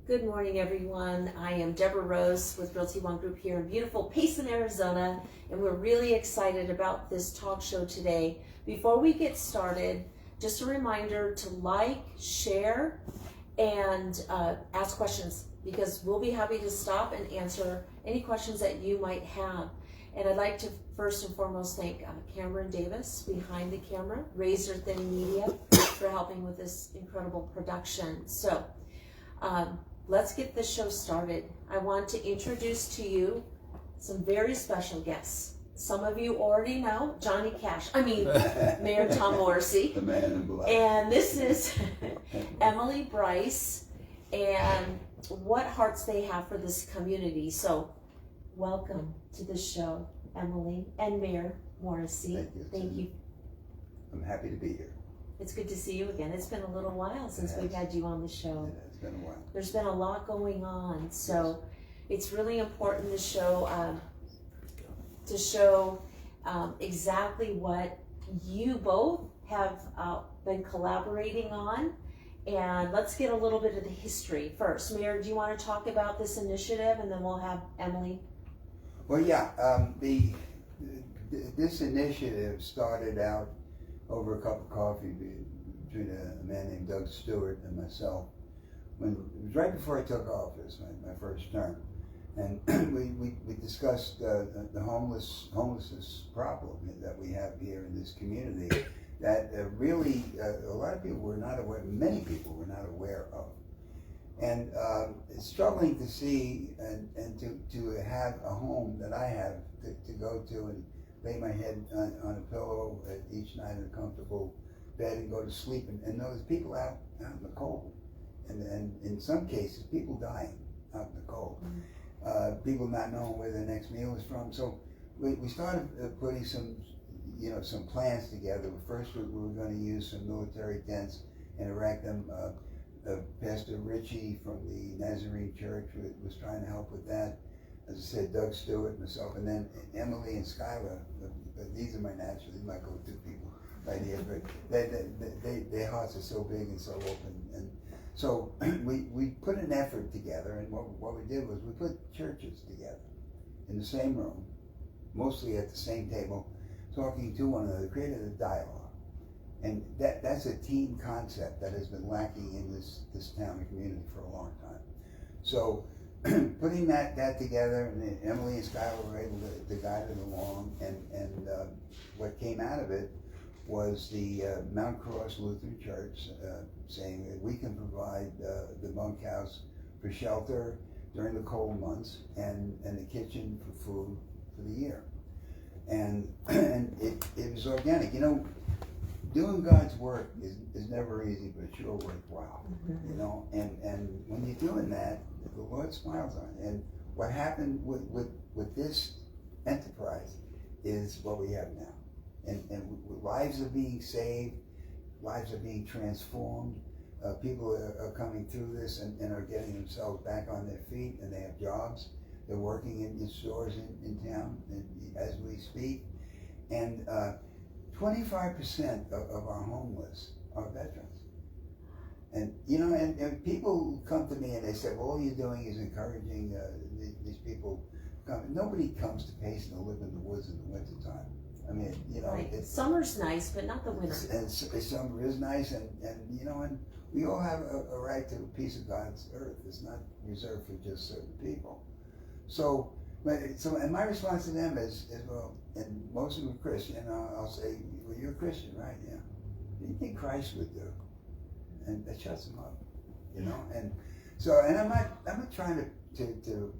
Good morning, everyone. I am Deborah Rose with Realty One Group here in beautiful Payson, Arizona, and we're really excited about this talk show today. Before we get started, just a reminder to like, share, and ask questions, because we'll be happy to stop and answer any questions that you might have. And I'd like to first and foremost thank Cameron Davis behind the camera, Razor Thin Media, for helping with this incredible production. So let's get this show started. I want to introduce to you some very special guests. Some of you already know Mayor Tom Morrissey. The man in black. And this is Emily Brice, and what hearts they have for this community. So welcome to the show, Emily and Mayor Morrissey. Thank you. You. I'm happy to be here. It's good to see you again. It's been a little while since we've had you on the show. Yeah, it's been a while. There's been a lot going on, so it's really important to show exactly what you both have been collaborating on. And let's get a little bit of the history first. Mayor, do you want to talk about this initiative, and then we'll have Emily? Well, yeah. This initiative started out over a cup of coffee between a man named Doug Stewart and myself. It was right before I took office, my first term, and we discussed the homelessness problem that we have here in this community. That really a lot of people were not aware. Many people were not aware of, and struggling to see and to have a home that I have to go to and lay my head on a pillow each night in a comfortable bed and go to sleep, and know there's people out in the cold, and in some cases people dying out in the cold, people not knowing where their next meal is from. So we started putting some plans together. First we were going to use some military tents and erect them. Pastor Richie from the Nazarene Church was trying to help with that. As I said, Doug Stewart, myself, and then Emily and Skylar. These are my go-to people right here. But their hearts are so big and so open, and so we put an effort together. And what we did was we put churches together in the same room, mostly at the same table, talking to one another, created a dialogue. And that's a team concept that has been lacking in this town and community for a long time. So putting that together, and Emily and Skylar were able to guide it along, and what came out of it was the Mount Cross Lutheran Church saying that we can provide the bunkhouse for shelter during the cold months and the kitchen for food for the year. And it was organic. Doing God's work is never easy, but it's sure worthwhile. And when you're doing that, the Lord smiles on it. And what happened with this enterprise is what we have now. And lives are being saved, lives are being transformed. People are coming through this and are getting themselves back on their feet, and they have jobs. They're working in stores in town as we speak. And 25% of our homeless are veterans. And and people come to me and they say, well, all you're doing is encouraging these people to come. Nobody comes to Payson to live in the woods in the wintertime. I mean, right. Summer's nice, but not the winter. And summer is nice, and we all have a right to a piece of God's earth. It's not reserved for just certain people. So my response to them is well, and most of them are Christian. I'll say, well, you're a Christian, right? Yeah. What do you think Christ would do? And that shuts them up, And so, and I'm not trying to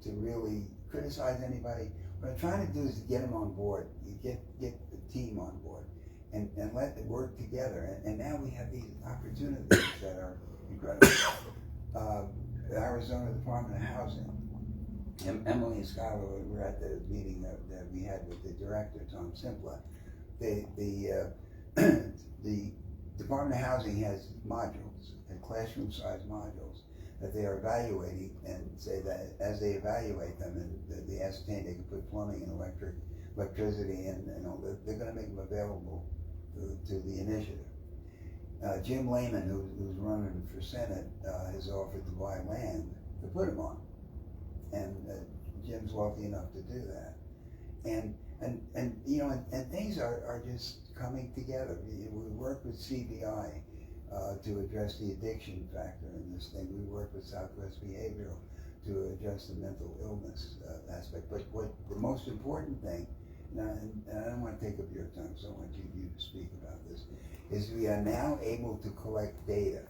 really criticize anybody. What I'm trying to do is to get them on board, get the team on board, and let them work together. And now we have these opportunities that are incredible. The Arizona Department of Housing. Emily and Skylar were at the meeting that we had with the director, Tom Simpla. The Department of Housing has modules, and classroom-sized modules, that they are evaluating, and say that as they evaluate them and they ascertain they can put plumbing and electricity in, they're going to make them available to the initiative. Jim Lehman, who's running for Senate, has offered to buy land to put them on. And Jim's wealthy enough to do that. And you know, and things are just coming together. We work with CBI to address the addiction factor in this thing. We work with Southwest Behavioral to address the mental illness aspect. But what the most important thing, and I don't want to take up your time, so I want you to speak about this, is we are now able to collect data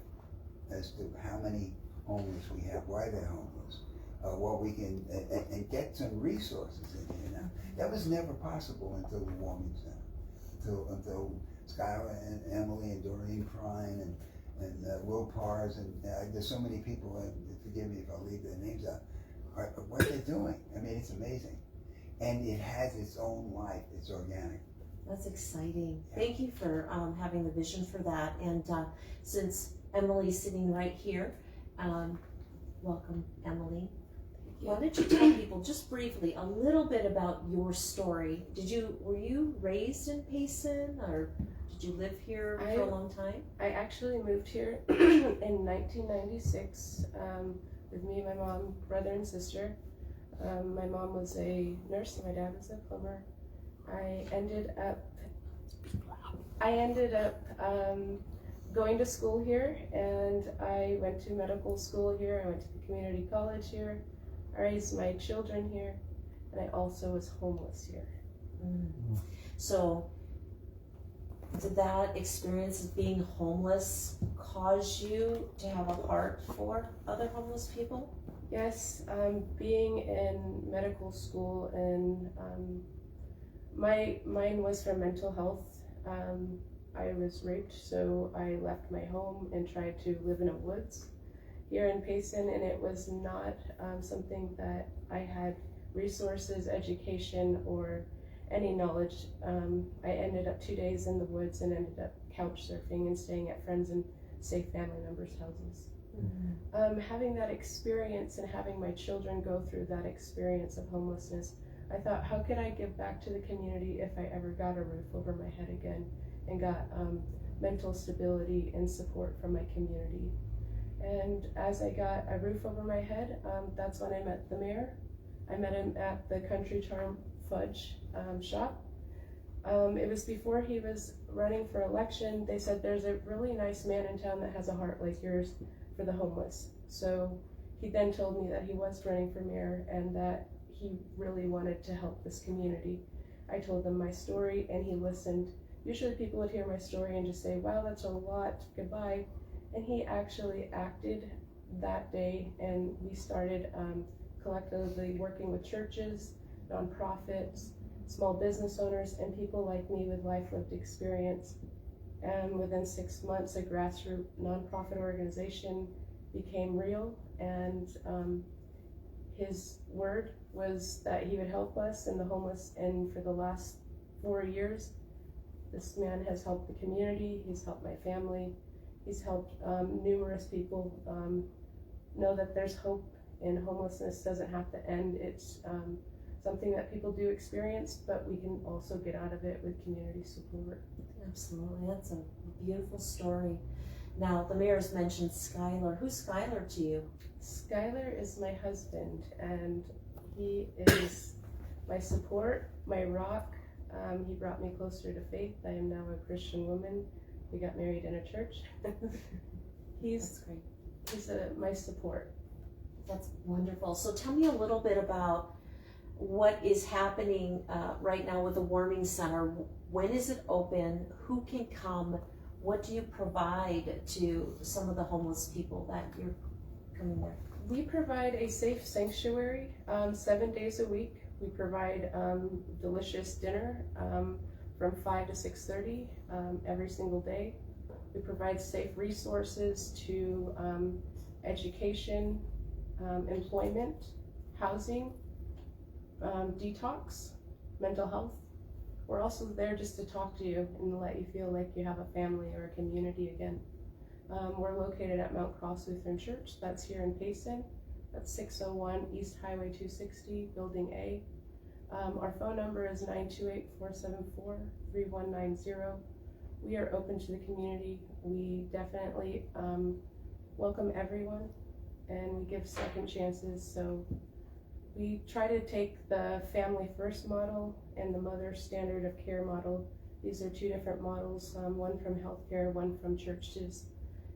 as to how many homeless we have, why they're homeless, what we can, and get some resources in here now. That was never possible until the Warming Center, until Skylar and Emily and Doreen Prine and Will Pars, and there's so many people, forgive me if I leave their names out, what they're doing. I mean, it's amazing. And it has its own life, it's organic. That's exciting. Thank you for having the vision for that. And since Emily's sitting right here, welcome, Emily. Why don't you tell people just briefly a little bit about your story? Were you raised in Payson, or did you live here for a long time? I actually moved here in 1996 with me, my mom, brother, and sister. My mom was a nurse and my dad was a plumber. I ended up going to school here, and I went to medical school here. I went to the community college here. I raised my children here, and I also was homeless here. So did that experience of being homeless cause you to have a heart for other homeless people? Yes, being in medical school, and mine was for mental health. I was raped, so I left my home and tried to live in the woods here in Payson, and it was not something that I had resources, education, or any knowledge. I ended up 2 days in the woods and ended up couch surfing and staying at friends and safe family members' houses. Having that experience and having my children go through that experience of homelessness, I thought, how could I give back to the community if I ever got a roof over my head again and got mental stability and support from my community? And as I got a roof over my head, that's when I met the mayor. I met him at the Country Charm Fudge shop. It was before he was running for election. They said, there's a really nice man in town that has a heart like yours for the homeless. So he then told me that he was running for mayor and that he really wanted to help this community. I told him my story and he listened. Usually people would hear my story and just say, wow, that's a lot, goodbye. And he actually acted that day, and we started collectively working with churches, nonprofits, small business owners, and people like me with life lived experience. And within 6 months, a grassroots nonprofit organization became real, and his word was that he would help us and the homeless. And for the last 4 years, this man has helped the community, he's helped my family, he's helped numerous people know that there's hope, and homelessness doesn't have to end. It's something that people do experience, but we can also get out of it with community support. Absolutely, that's a beautiful story. Now, the mayor's mentioned Skylar. Who's Skylar to you? Skylar is my husband, and he is my support, my rock. He brought me closer to faith. I am now a Christian woman. We got married in a church. That's great. He's my support. That's wonderful. So tell me a little bit about what is happening right now with the Warming Center. When is it open? Who can come? What do you provide to some of the homeless people that you're coming there? We provide a safe sanctuary 7 days a week. We provide delicious dinner from 5 to 6:30 every single day. We provide safe resources to education, employment, housing, detox, mental health. We're also there just to talk to you and let you feel like you have a family or a community again. We're located at Mount Cross Lutheran Church. That's here in Payson. That's 601 East Highway 260, Building A. Our phone number is 928-474-3190. We are open to the community. We definitely welcome everyone. and we give second chances. So we try to take the family first model and the mother standard of care model. These are two different models, one from healthcare, one from churches.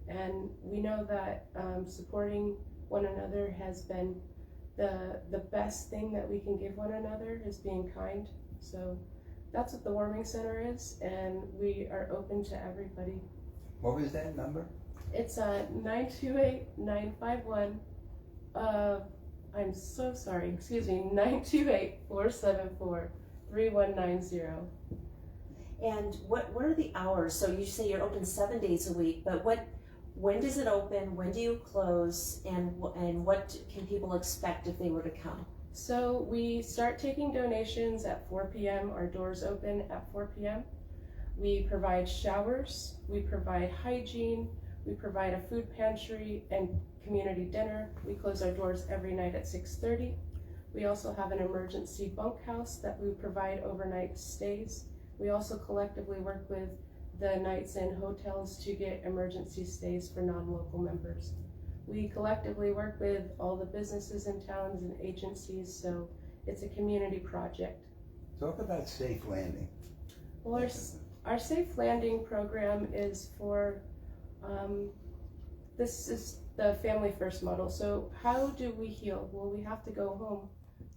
And we know that supporting one another has been the best thing that we can give one another, is being kind. So that's what the Warming Center is, and we are open to everybody. What was that number? It's 928-951, I'm so sorry, excuse me, 928-474-3190. And what are the hours? So you say you're open 7 days a week, but when does it open? When do you close? And what can people expect if they were to come? So we start taking donations at 4 p.m. Our doors open at 4 p.m. We provide showers, we provide hygiene, we provide a food pantry and community dinner. We close our doors every night at 6:30. We also have an emergency bunkhouse that we provide overnight stays. We also collectively work with the Nights Inn hotels to get emergency stays for non-local members. We collectively work with all the businesses in towns and agencies, so it's a community project. Talk about Safe Landing. Well, our Safe Landing program is for, this is the family first model. So how do we heal? Well, we have to go home.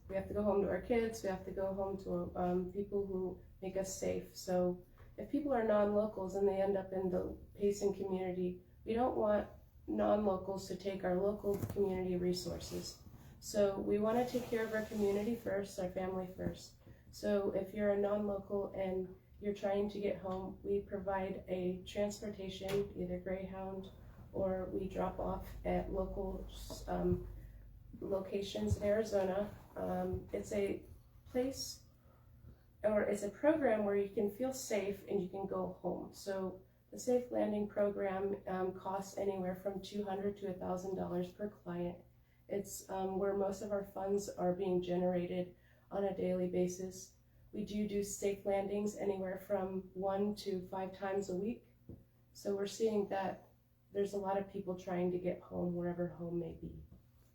We have to go home to our kids. We have to go home to people who make us safe. So if people are non-locals and they end up in the Payson community, we don't want non-locals to take our local community resources. So we want to take care of our community first, our family first. So if you're a non-local and you're trying to get home, we provide a transportation, either Greyhound, or we drop off at local locations in Arizona. It's a place, or it's a program where you can feel safe and you can go home. So the Safe Landing program costs anywhere from $200 to $1,000 per client. It's where most of our funds are being generated on a daily basis. We do safe landings anywhere from 1 to 5 times a week. So we're seeing that there's a lot of people trying to get home, wherever home may be.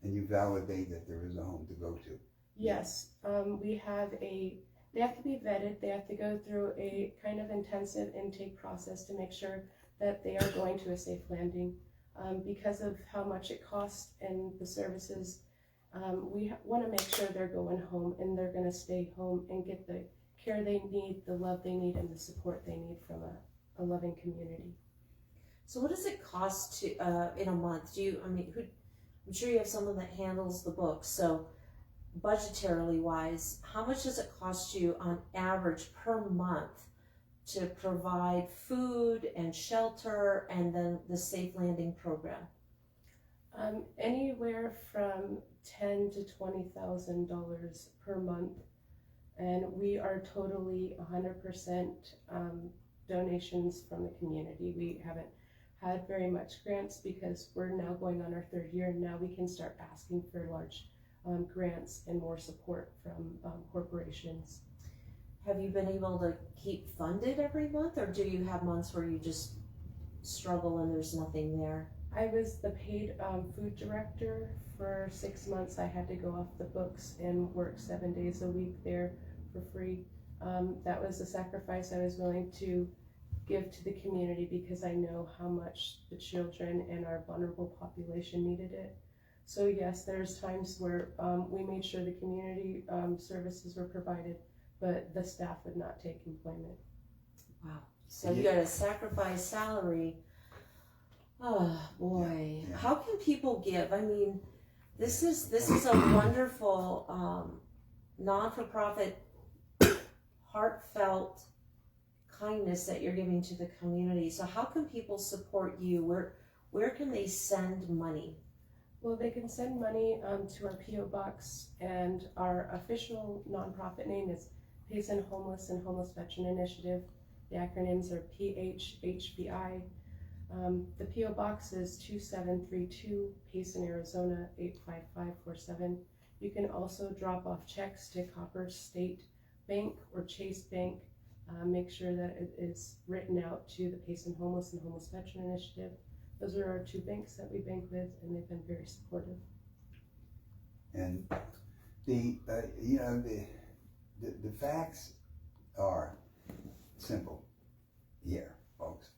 And you validate that there is a home to go to. Yes, they have to be vetted. They have to go through a kind of intensive intake process to make sure that they are going to a safe landing. Because of how much it costs and the services, we want to make sure they're going home and they're going to stay home and get the care they need, the love they need, and the support they need from a loving community. So what does it cost to in a month? I'm sure you have someone that handles the books. So budgetarily wise, how much does it cost you on average per month to provide food and shelter and then the Safe Landing program? Anywhere from $10,000 to $20,000 per month, and we are totally 100% donations from the community. We haven't had very much grants because we're now going on our 3rd year, and now we can start asking for large grants and more support from corporations. Have you been able to keep funded every month, or do you have months where you just struggle and there's nothing there? I was the paid food director for 6 months. I had to go off the books and work 7 days a week there for free. That was a sacrifice I was willing to give to the community because I know how much the children and our vulnerable population needed it. So yes, there's times where we made sure the community services were provided, but the staff would not take employment. Wow. So you got to sacrifice salary. Oh boy. Yeah. How can people give? I mean, this is a wonderful non-for-profit, heartfelt kindness that you're giving to the community. So how can people support you? Where can they send money? Well, they can send money to our P.O. Box, and our official nonprofit name is Payson Homeless and Homeless Veteran Initiative. The acronyms are PHHVI. The P.O. Box is 2732 Payson, Arizona 85547. You can also drop off checks to Copper State Bank or Chase Bank. Make sure that it is written out to the Payson Homeless and Homeless Veteran Initiative. Those are our two banks that we bank with, and they've been very supportive. And the facts are simple here, folks.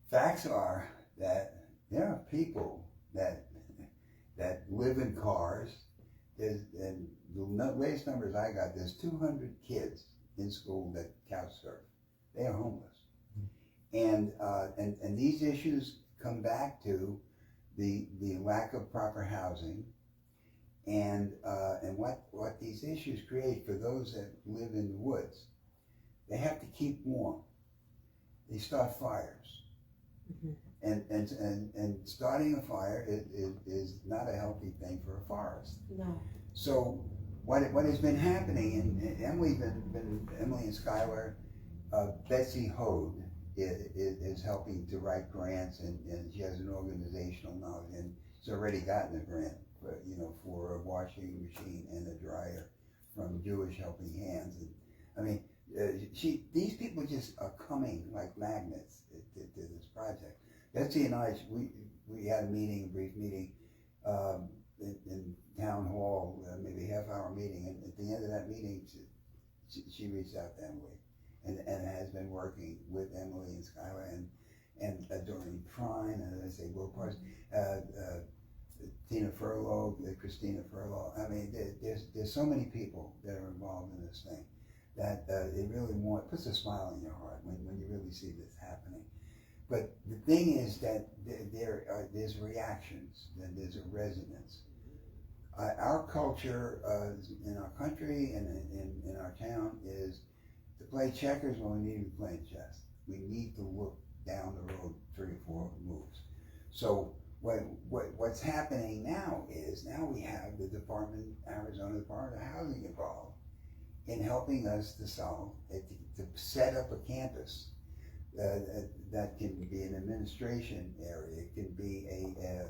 Facts are that there are people that live in cars. And the latest numbers I got, there's 200 kids in school that couch surf. They are homeless. And these issues come back to the lack of proper housing, and what these issues create for those that live in the woods. They have to keep warm. They start fires. And starting a fire is not a healthy thing for a forest. No. So what has been happening, and Emily and Skylar, Betsy Hode is helping to write grants, and she has an organizational knowledge, and she's already gotten a grant for a washing machine and a dryer from Jewish Helping Hands. And I mean, these people just are coming like magnets to this project. Betsy and I, we had a brief meeting in town hall, maybe a half-hour meeting, and at the end of that meeting, she reached out to Emily, and has been working with Emily and Skylar and Doreen Prine, and as I say, Will Parson, Tina Furlow, Christina Furlow. I mean, there's so many people that are involved in this thing that it really puts a smile in your heart when you really see this happening. But the thing is that there's reactions, and there's a resonance. Our culture in our country and in our town is to play checkers when we need to be playing chess. We need to look down the road 3 or 4 moves. So what's happening now is we have the Arizona Department of Housing involved in helping us to to set up a campus that can be an administration area. It can be a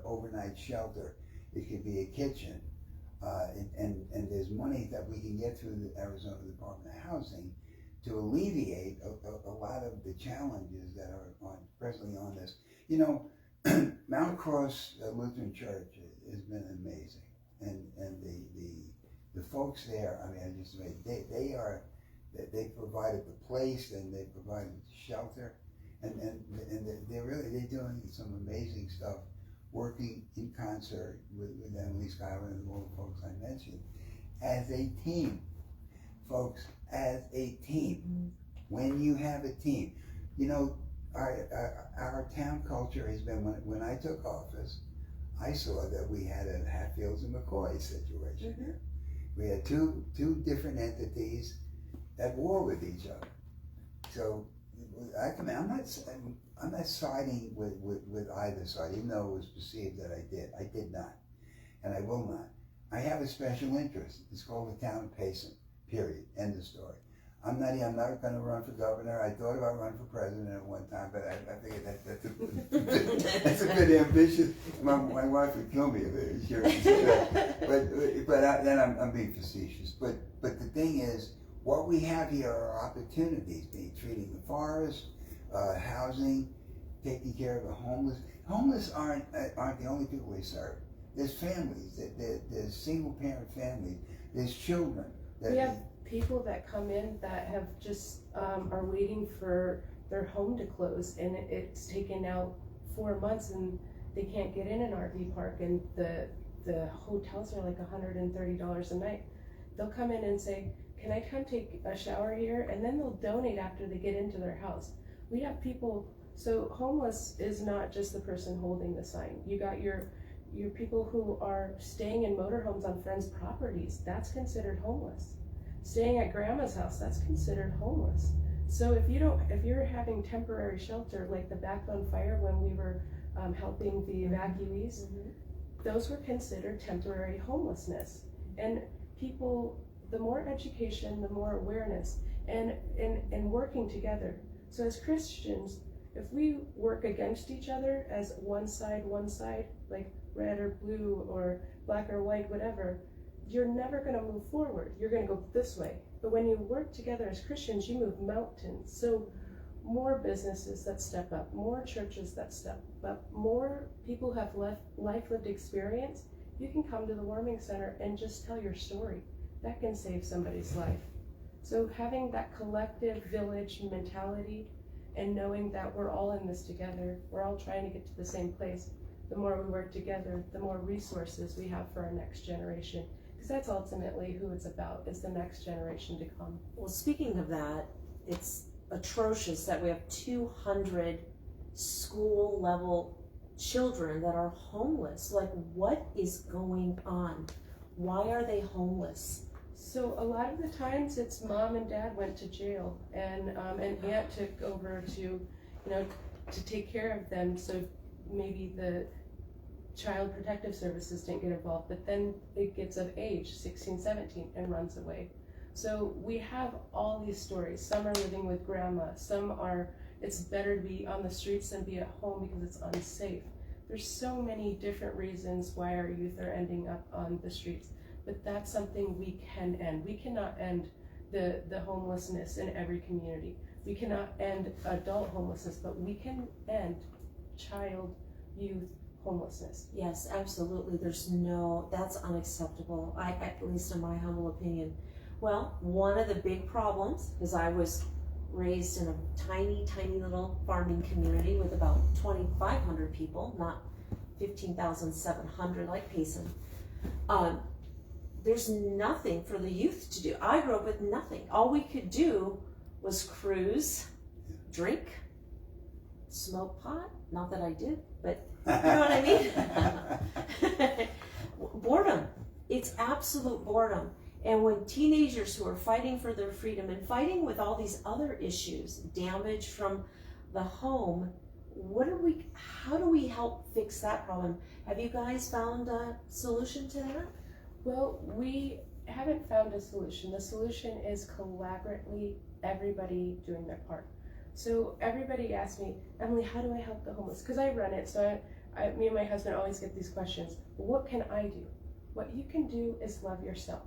overnight shelter. It could be a kitchen, and there's money that we can get through the Arizona Department of Housing to alleviate a lot of the challenges that are presently on this. Mount Cross Lutheran Church has been amazing, and the folks there. I mean, I just say they provided the place, and they provided shelter, and they're doing some amazing stuff, working in concert with Emily Schuyler and all the folks I mentioned, as a team, folks, as a team. When you have a team, our town culture has been, when I took office, I saw that we had a Hatfields and McCoy situation here. We had two different entities at war with each other. So I'm not siding with either side, even though it was perceived that I did. I did not, and I will not. I have a special interest. It's called the town of Payson. Period. End of story. I'm not going to run for governor. I thought about running for president at one time, but I figured that's a bit ambitious. My wife would kill me if she heard me say that. But then I'm being facetious. But the thing is, what we have here are opportunities: treating the forest, housing, taking care of the homeless. Homeless aren't the only people we serve. There's families. There's single parent families. There's children. We have people that come in that have just are waiting for their home to close, and it's taken now 4 months, and they can't get in an RV park, and the hotels are like $130 a night. They'll come in and say, "Can I come take a shower here?" And then they'll donate after they get into their house. We have people. So homeless is not just the person holding the sign. You got your people who are staying in motorhomes on friends' properties. That's considered homeless. Staying at grandma's house, that's considered homeless. So if you're having temporary shelter, like the Backbone Fire when we were helping the evacuees, those were considered temporary homelessness. And people, the more education, the more awareness, and working together. So as Christians, if we work against each other as one side, like red or blue or black or white, whatever, you're never going to move forward. You're going to go this way. But when you work together as Christians, you move mountains. So more businesses that step up, more churches that step up, more people who have life lived experience, you can come to the Warming Center and just tell your story. That can save somebody's life. So having that collective village mentality and knowing that we're all in this together, we're all trying to get to the same place, the more we work together, the more resources we have for our next generation. Because that's ultimately who it's about, is the next generation to come. Well, speaking of that, it's atrocious that we have 200 school level children that are homeless. Like, what is going on? Why are they homeless? So a lot of the times it's mom and dad went to jail, and an aunt took over to take care of them. So maybe the Child Protective Services didn't get involved, but then it gets of age, 16, 17, and runs away. So we have all these stories. Some are living with grandma. Some are, it's better to be on the streets than be at home because it's unsafe. There's so many different reasons why our youth are ending up on the streets, but that's something we can end. We cannot end the homelessness in every community. We cannot end adult homelessness, but we can end child, youth homelessness. Yes, absolutely. That's unacceptable, at least in my humble opinion. Well, one of the big problems is I was raised in a tiny, tiny little farming community with about 2,500 people, not 15,700 like Payson. There's nothing for the youth to do. I grew up with nothing. All we could do was cruise, drink, smoke pot. Not that I did, but you know what I mean? Boredom. It's absolute boredom. And when teenagers who are fighting for their freedom and fighting with all these other issues, damage from the home, how do we help fix that problem? Have you guys found a solution to that? Well, we haven't found a solution. The solution is collaboratively everybody doing their part. So everybody asks me, Emily, how do I help the homeless? Because I run it, so me and my husband always get these questions. What can I do? What you can do is love yourself.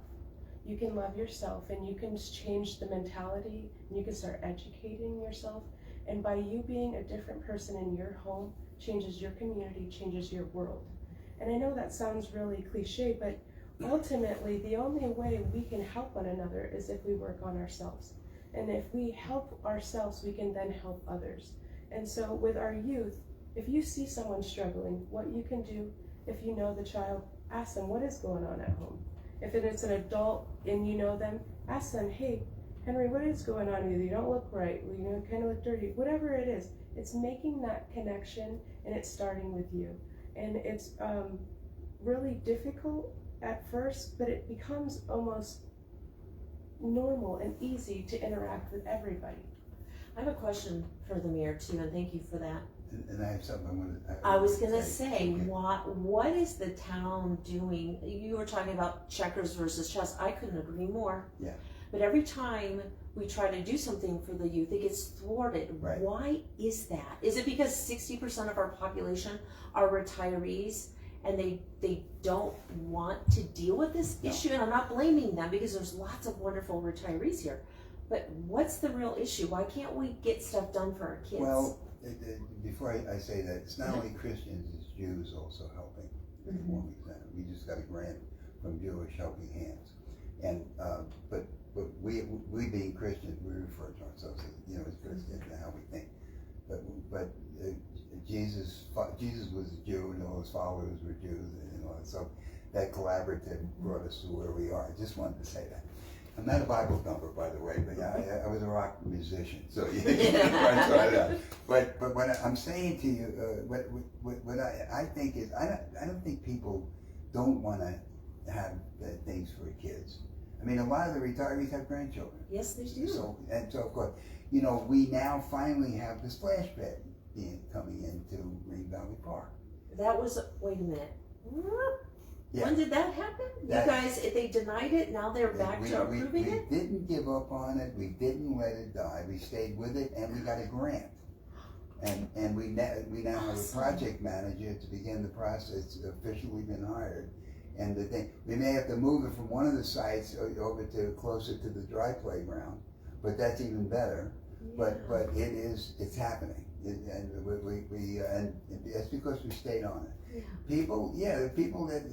You can love yourself, and you can change the mentality, and you can start educating yourself. And by you being a different person in your home, changes your community, changes your world. And I know that sounds really cliche, but ultimately the only way we can help one another is if we work on ourselves. And if we help ourselves, we can then help others. And so with our youth, if you see someone struggling, what you can do, if you know the child, ask them what is going on at home. If it is an adult and you know them, ask them, hey, Henry, what is going on with you? You don't look right. You kind of look dirty. Whatever it is, it's making that connection, and it's starting with you. And it's really difficult at first, but it becomes almost normal and easy to interact with everybody. I have a question for the mayor too, and thank you for that. And I have something I was going to say, what is the town doing? You were talking about checkers versus chess. I couldn't agree more. Yeah. But every time we try to do something for the youth, it gets thwarted. Right. Why is that? Is it because 60% of our population are retirees and they don't want to deal with this issue? And I'm not blaming them, because there's lots of wonderful retirees here. But what's the real issue? Why can't we get stuff done for our kids? Well, before I say that, it's not only Christians, it's Jews also helping the Warming Center. We just got a grant from Jewish Helping Hands. And but we being Christians, we refer to ourselves as Christians and how we think. But Jesus was a Jew, and all his followers were Jews, and all that. So that collaborative brought us to where we are. I just wanted to say that. I'm not a Bible thumper, by the way, but I was a rock musician, so you can try that. But what I'm saying to you, what I think is, I don't think people don't want to have things for kids. I mean, a lot of the retirees have grandchildren. Yes, they do. So of course, we now finally have the splash pad coming into Green Valley Park. That was, wait a minute. Yeah. When did that happen? You guys, if they denied it, now they're back to approving it? We didn't give up on it. We didn't let it die. We stayed with it, and we got a grant. And we now have a project manager to begin the process. It's officially been hired. And the thing, we may have to move it from one of the sites over to closer to the dry playground, but that's even better. but it's happening, and and that's because we stayed on it. The people that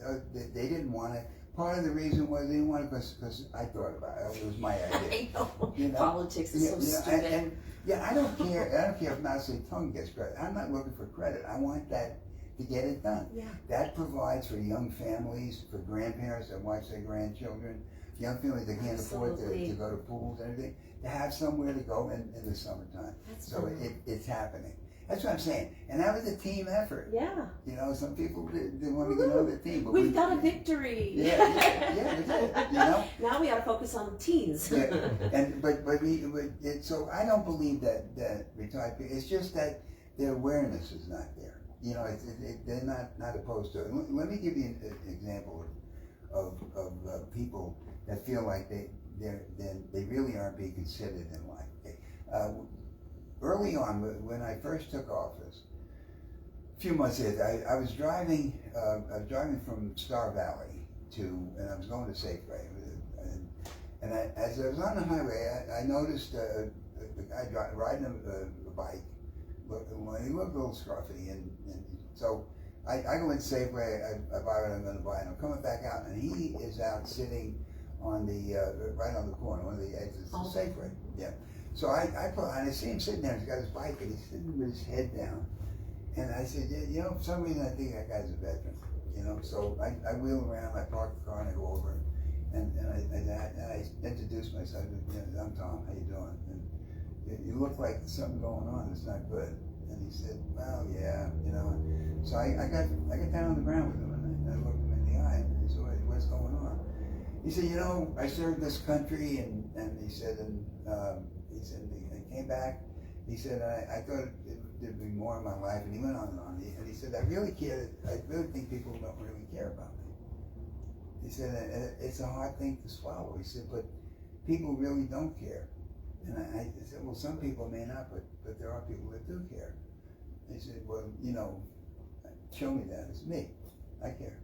they didn't want it. Part of the reason was they didn't want it because I thought about it. It was my idea. I know. You know? Politics is so stupid. And I don't care. I don't care if Nazi Tongue gets credit. I'm not looking for credit. I want that to get it done. Yeah. That provides for young families, for grandparents that watch their grandchildren, young families that can't afford to go to pools and everything, to have somewhere to go in the summertime. So it's happening. That's what I'm saying. And that was a team effort. Yeah. You know, some people didn't want to get on the team. But We've got a victory. Yeah, we did. You know. Now we got to focus on the teens. Yeah. And so I don't believe that retired people. It's just that their awareness is not there. You know, they're not opposed to it. Let me give you an example of people that feel like they really aren't being considered in life. Early on, when I first took office, a few months in, I was driving from Star Valley and I was going to Safeway, and as I was on the highway, I noticed a guy riding a bike. He looked a little scruffy, and so I go in Safeway, I buy what I'm going to buy, and I'm coming back out, and he is out sitting on the right on the corner, one of the exits of Safeway. Yeah. So I see him sitting there. He's got his bike, and he's sitting with his head down. And I said, you know, for some reason I think that guy's a veteran. You know, so I wheel around, I park the car, and I go over, and I introduce myself. You know, I'm Tom. How you doing? And you look like there's something going on that's not good. And he said, well, yeah, you know. So I got down on the ground with him, and I looked him in the eye, and he said, what's going on? He said, you know, I served this country, and he said, I came back. He said, I thought there'd be more in my life, and he went on and on. And he said, I really think people don't really care about me. He said, it's a hard thing to swallow. He said, but people really don't care. And I said, well, some people may not, but there are people that do care. He said, well, you know, show me that. It's me. I care.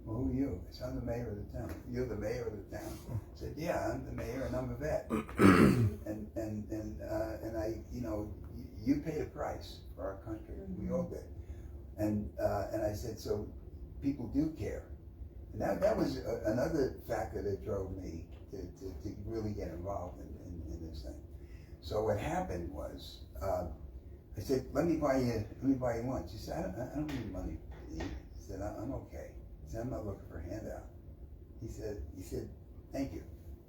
Well, who are you? I said, I'm the mayor of the town. You're the mayor of the town. I said, yeah, I'm the mayor and I'm a vet. and I, you know, you paid a price for our country. We all did. And I said, so people do care. And that was another factor that drove me to really get involved in this thing. So what happened was, I said, let me buy you lunch. He said, I don't need money to eat. He said, I'm okay. He said, I'm not looking for a handout. He said, thank you.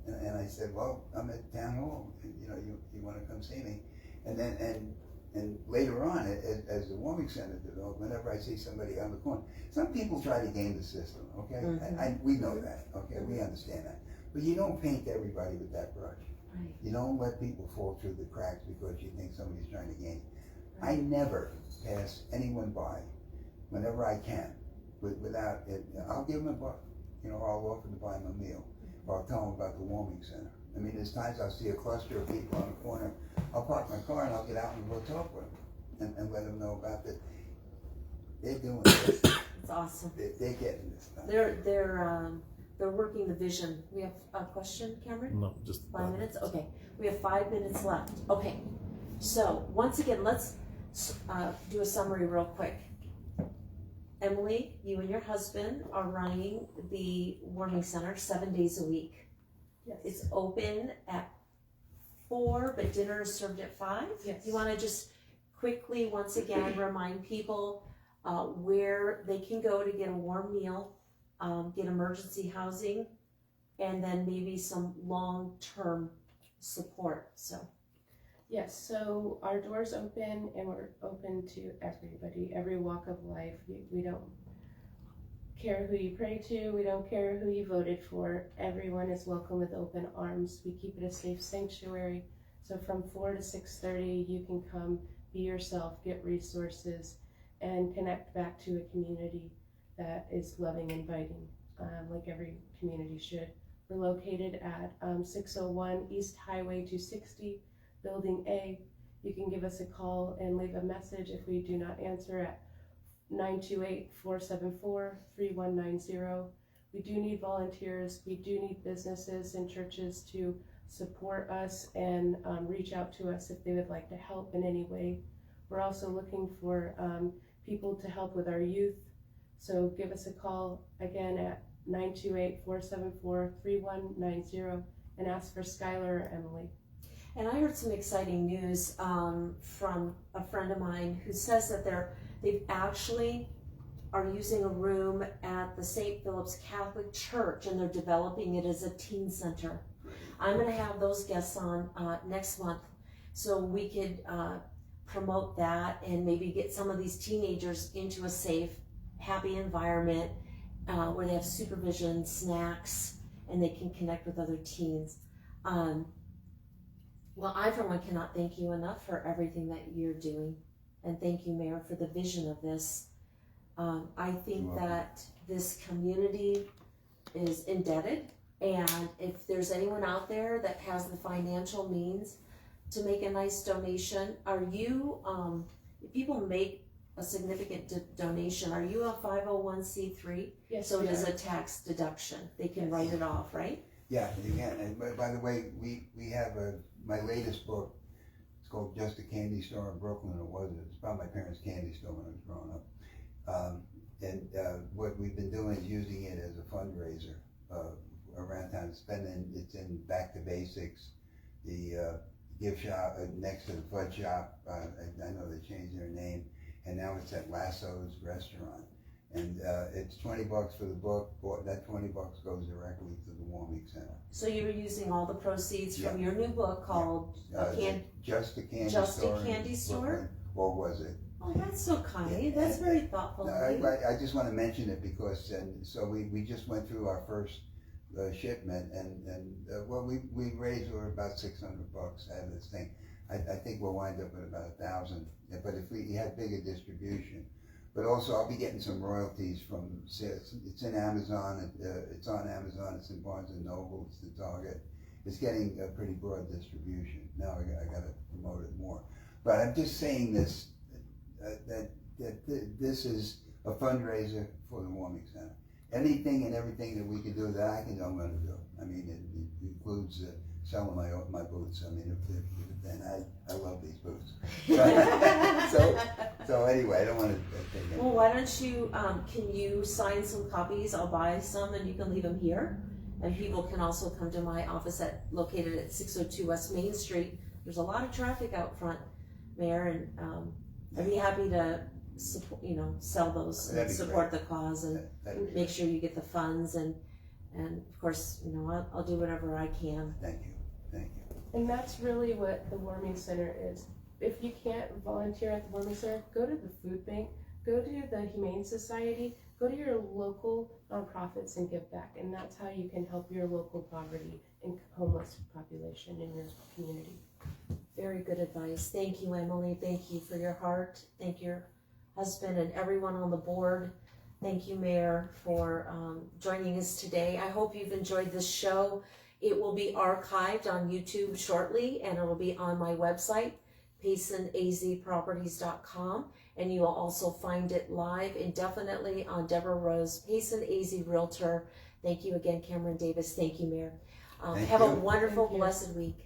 And I said, well, I'm at town hall. You know, you want to come see me? And then and later on, as the warming center developed, whenever I see somebody on the corner, some people try to game the system. Okay, we know that. Okay, we understand that. But you don't paint everybody with that brush. Right. You don't let people fall through the cracks because you think somebody's trying to game. Right. I never pass anyone by, whenever I can, without it. I'll give them a buck. You know, I'll offer to buy them a meal, or I'll tell them about the warming center. I mean, there's times I'll see a cluster of people on the corner. I'll park my car and I'll get out and go talk with them and let them know about that. They're doing this. It's awesome. They're getting this done. They're working the vision. We have a question, Cameron? No, just 5 minutes? Okay. We have 5 minutes left. Okay. So, once again, let's do a summary real quick. Emily, you and your husband are running the warming center 7 days a week. Yes. It's open at 4, but dinner is served at 5. Yes. You want to just quickly, once again, remind people where they can go to get a warm meal, get emergency housing, and then maybe some long-term support. So. Yes, so our doors open and we're open to everybody, every walk of life. We don't care who you pray to, we don't care who you voted for. Everyone is welcome with open arms. We keep it a safe sanctuary. So from 4 to 6:30, you can come, be yourself, get resources, and connect back to a community that is loving and inviting, like every community should. We're located at 601 East Highway 260, Building A. You can give us a call and leave a message if we do not answer at 928-474-3190. We do need volunteers. We do need businesses and churches to support us and reach out to us if they would like to help in any way. We're also looking for people to help with our youth. So give us a call again at 928-474-3190 and ask for Skylar or Emily. And I heard some exciting news from a friend of mine who says that they've actually are using a room at the St. Philip's Catholic Church, and they're developing it as a teen center. I'm going to have those guests on next month, so we could promote that and maybe get some of these teenagers into a safe, happy environment where they have supervision, snacks, and they can connect with other teens. Well, I for one cannot thank you enough for everything that you're doing, and thank you, Mayor, for the vision of this. I think that this community is indebted, and if there's anyone out there that has the financial means to make a nice donation, are you, if people make a significant donation, are you a 501c3? Yes. So it is a tax deduction. They can write it off, right? Yeah, you can. And by the way, we have my latest book. It's called Just a Candy Store in Brooklyn. It's about my parents' candy store when I was growing up. What we've been doing is using it as a fundraiser around town. It's in Back to Basics, the gift shop next to the Fudge Shop. I know they changed their name, and now it's at Lasso's Restaurant. And it's $20 for the book. That $20 goes directly to the Warming Center. So you were using all the proceeds from your new book called Just a Candy Just Store. a Candy Store? Or was it? Oh, that's so kind. That's very thoughtful of you. I just want to mention it because, so we just went through our first shipment, and we raised over about $600 out of this thing. I think we'll wind up with about 1,000. But if we had bigger distribution, but also I'll be getting some royalties from. It's in Amazon. It's on Amazon. It's in Barnes and Noble. It's the Target. It's getting a pretty broad distribution. Now I got to promote it more. But I'm just saying this. That this is a fundraiser for the Warming Center. Anything and everything that we can do that I'm going to do. I mean, it includes selling my boots. I mean, I love these boots. So anyway, I don't want to take any. Well, why don't you, can you sign some copies? I'll buy some and you can leave them here. And people can also come to my office located at 602 West Main Street. There's a lot of traffic out front, Mayor, and I'd be happy to support, sell those and support the cause and make sure you get the funds and of course, I'll do whatever I can. Thank you. And that's really what the Warming Center is. If you can't volunteer at the Warming Center, go to the food bank, go to the Humane Society, go to your local nonprofits and give back. And that's how you can help your local poverty and homeless population in your community. Very good advice. Thank you, Emily. Thank you for your heart. Thank your husband and everyone on the board. Thank you, Mayor, for joining us today. I hope you've enjoyed this show. It will be archived on YouTube shortly, and it will be on my website, PaysonAZProperties.com, and you will also find it live indefinitely on Deborah Rose, Payson AZ Realtor. Thank you again, Cameron Davis. Thank you, Mayor. Have a wonderful, blessed week.